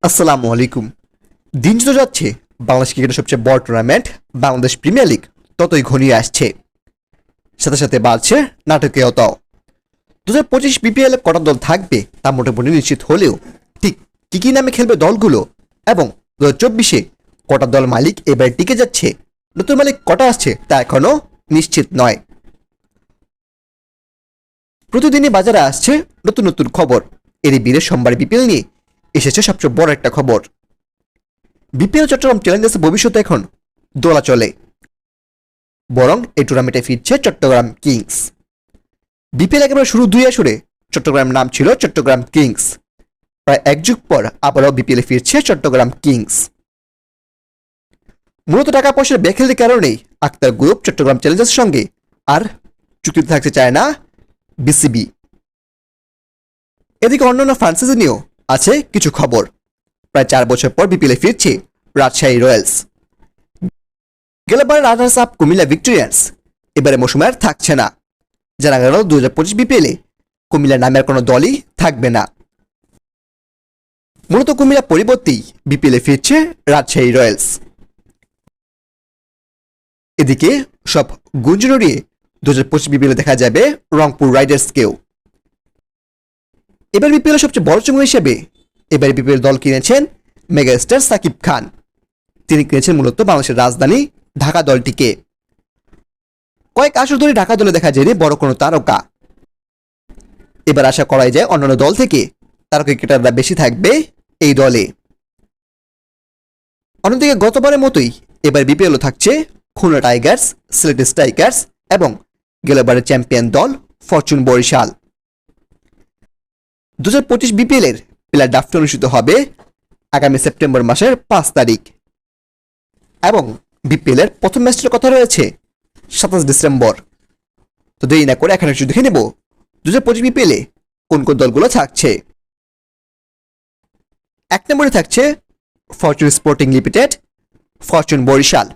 আসসালামু আলাইকুম। দিন যত যাচ্ছে বাংলাদেশ ক্রিকেটের সবচেয়ে বড় টুর্নামেন্ট বাংলাদেশ প্রিমিয়ার লিগ ততই ঘনিয়ে আসছে। সাথে সাথে বাড়ছে নাটকীয়তাও। 2025 বিপিএল কটা দল থাকবে তা মোটামুটি নিশ্চিত হলেও ঠিক কি কি নামে খেলবে দলগুলো এবং 2024-এ কটা দল মালিক এবার টিকে যাচ্ছে, নতুন মালিক কটা আসছে তা এখনো নিশ্চিত নয়। প্রতিদিনই বাজারে আসছে নতুন নতুন খবর। এরই বীরের সোমবার বিপিএল নিয়ে এসেছে সবচেয়ে বড় একটা খবর। বিপিএল চট্টগ্রাম চ্যালেঞ্জার্সের ভবিষ্যৎ এখন দোলা চলে, বরং এই টুর্নামেন্টে ফিরছে চট্টগ্রাম কিংস। বিপিএল একেবারে শুরু 2 আসরে চট্টগ্রাম নাম ছিল চট্টগ্রাম কিংস। প্রায় এক যুগ পর আবারও বিপিএল ফিরছে চট্টগ্রাম কিংস। মূলত টাকা পয়সার বেখেলের কারণেই আক্তার গ্রুপ চট্টগ্রাম চ্যালেঞ্জার্সের সঙ্গে আর চুক্তিতে থাকতে চায় না বিসিবি। এদিকে অন্যান্য ফ্রাঞ্চাইজি নিয়েও আছে কিছু খবর। প্রায় 4 বছর পর বিপিএলে ফিরছে রাজশাহী রয়্যালস। গেলবার রানার্স আপ কুমিল্লা ভিক্টোরিয়ান্স এবারে মৌসুমে আর থাকছে না। জানা গেল 2025 বিপিএলে কুমিল্লা নামের কোনো দলই থাকবে না। মূলত কুমিল্লা পরিবর্তেই বিপিএলে ফিরছে রাজশাহী রয়্যালস। এদিকে সব গুঞ্জন উড়িয়ে 2025 বিপিএলে দেখা যাবে রংপুর রাইডার্সকেও। এবার বিপিএলের সবচেয়ে বড় চমক হিসেবে এবার বিপিএল দল কিনেছেন মেগাস্টার সাকিব খান। তিনি কিনেছেন মূলত বাংলাদেশের রাজধানী ঢাকা দলটিকে। কয়েক আসর ধরে ঢাকা দলে দেখা যায়নি বড় কোনো তারকা। এবার আশা করাই যায় অন্যান্য দল থেকে তারকা ক্রিকেটাররা বেশি থাকবে এই দলে। অন্যদিকে গতবারের মতোই এবার বিপিএলও থাকছে খুলনা টাইগার্স, সিলেট স্ট্রাইকার্স এবং গেলবারের চ্যাম্পিয়ন দল ফরচুন বরিশাল। 2025 বিপিএল-এর প্লেয়ার ড্রাফট অনুষ্ঠিত হবে আগামী সেপ্টেম্বর মাসের 5 তারিখ এবং বিপিএল-এর প্রথম ম্যাচটির কথা রয়েছে 27 ডিসেম্বর। তো দেরি না করে এখানে একটু দেখে নেব 2025 বিপিএল-এ কোন কোন দলগুলো থাকছে। 1 নম্বরে থাকছে Fortune Sporting Limited, Fortune Barishal.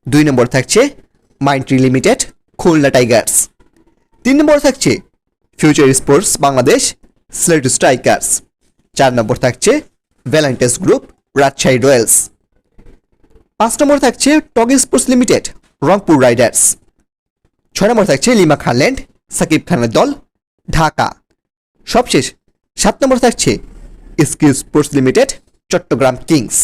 2 নম্বরে থাকছে মাইন্ডট্রি লিমিটেড, খুলনা টাইগার্স। 3 নম্বরে থাকছে future sports Bangladesh, Sylhet strikers. 4 নম্বর থাকছে ভ্যালেন্টাইন্স গ্রুপ, রাজশাহী রয়্যালস। 5 নম্বর থাকছে টগ স্পোর্টস লিমিটেড, রংপুর রাইডার্স। 6 নম্বর থাকছে লিমা খানল্যান্ড, সাকিব খানের দল, ঢাকা। সবশেষ 7 নম্বর থাকছে skill sports limited, Chattogram Kings.